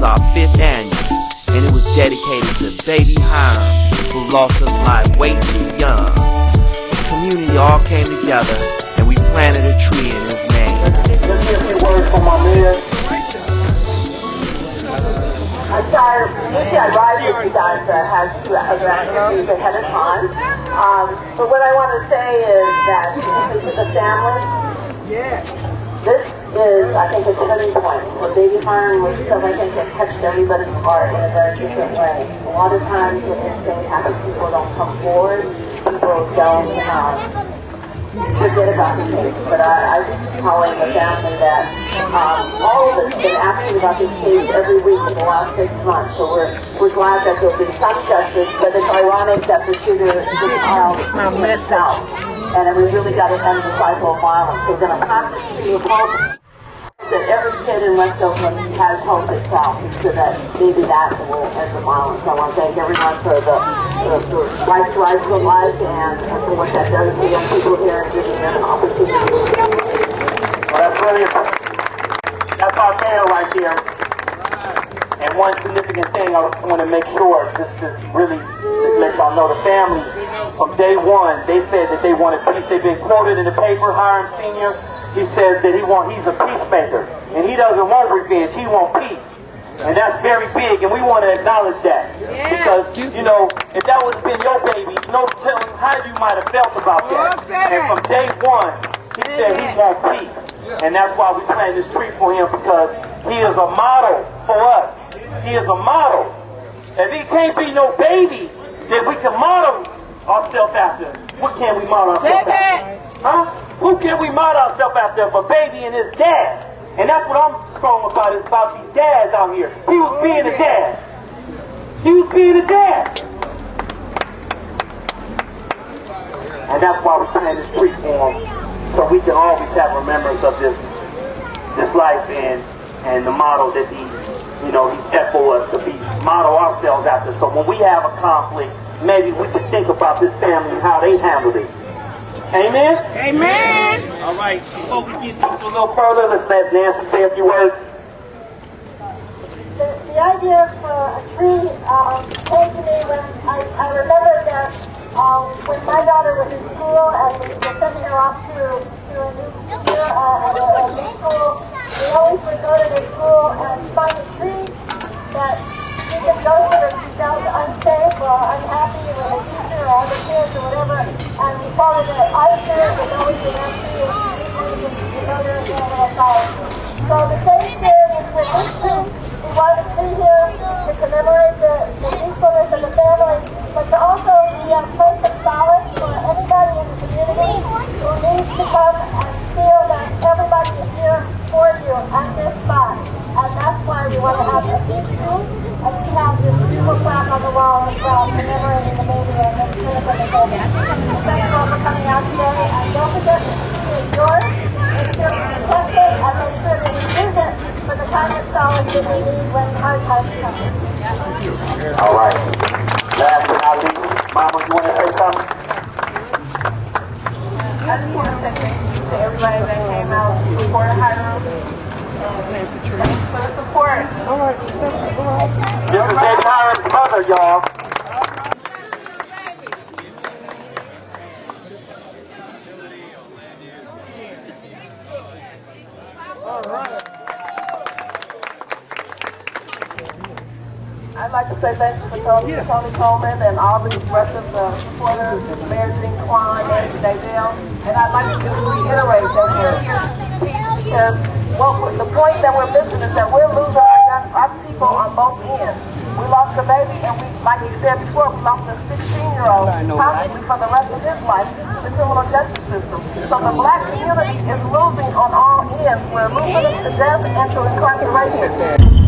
was our 5th annual, and it was dedicated to baby Hiram, who lost his life way too young. The community all came together, and we planted a tree in his name. Let's hear a few words from my mayor. I'm sorry, usually I ride with you guys has two other activities ahead of time. But what I want to say is that this is a family. This is, I think, a turning point. When baby Hiram was so, I think, it touched everybody's heart in a very different way. A lot of times when this thing happens, people don't come forward. People don't forget about the case. But I was telling the family that all of us have been asking about this case every week in the last 6 months. So we're glad that there'll be some justice, but it's ironic that the shooter just missed out. And we really got to end the cycle of violence. So we're going to pass this tree of hope that every kid in West Oakland has hope itself, so that maybe that will end the violence. So I want to thank everyone for the right to rise to life and for what that does to young people here and giving them an opportunity. Well, that's brilliant. That's our mayor right here. And one significant thing I just want to make sure, just to really let y'all know, the family, from day one, they said that they wanted peace. They've been quoted in the paper, Hiram Sr. He says that he's a peacemaker. And he doesn't want revenge, he wants peace. And that's very big, and we want to acknowledge that. Yeah. Because, you know, if that would have been your baby, no telling how you might have felt about that. And from day one, he said he wants peace. And that's why we planted this tree for him, because he is a model for us. He is a model. If he can't be no baby that we can model ourselves after, what can we model ourselves after? Huh? Who can we model ourselves after? If a baby and his dad. And that's what I'm strong about, is about these dads out here. He was being a dad. He was being a dad. And that's why we planted this tree for him, so we can always have remembrance of this life and the model that he set for us to be, model ourselves after. So when we have a conflict, maybe we can think about this family and how they handled it. Amen? Amen. All right, before we get this a little further, let's let Nancy say a few words. The idea for a tree came to me when I remember that when my daughter was in school and we were sending her off to a new year at a new school, we always would go to the school and find a tree that she could go to if she felt unsafe or unhappy with a teacher or other kids or whatever, and we followed the ice there was always an tree and she go there and get a little solace. So the same thing is with this tree. We want to be here to commemorate the peacefulness of the family, but to also be a place of solace for anybody in the community who needs to come and feel that everybody is here for you at this spot. And that's why we want to have a peace tree, and we have this beautiful plaque on the wall as well, commemorating the baby and the spirit of the baby. Thank you all for coming out today, and don't forget the tree is yours. Make sure you protect it, and make sure that you use it for the kind of solace that we need when hard times come. All right. Last but not least, Mama, you want to say something? I just want to say thank you to everybody that came out to support Hiram. Thanks for the support. This is Baby Hiram's mother, y'all. I'd like to say thank you for Tony Coleman and all the rest of the supporters, Mayor Jean Quan, Nancy Daydale. And I'd like to just reiterate that we're here to peace, because the point that we're missing is that we're losing our people on both ends. We lost a baby, and we, like we said before, we lost a 16-year-old, possibly for the rest of his life, to the criminal justice system. So the black community is losing on all ends. We're losing them to death and to incarceration.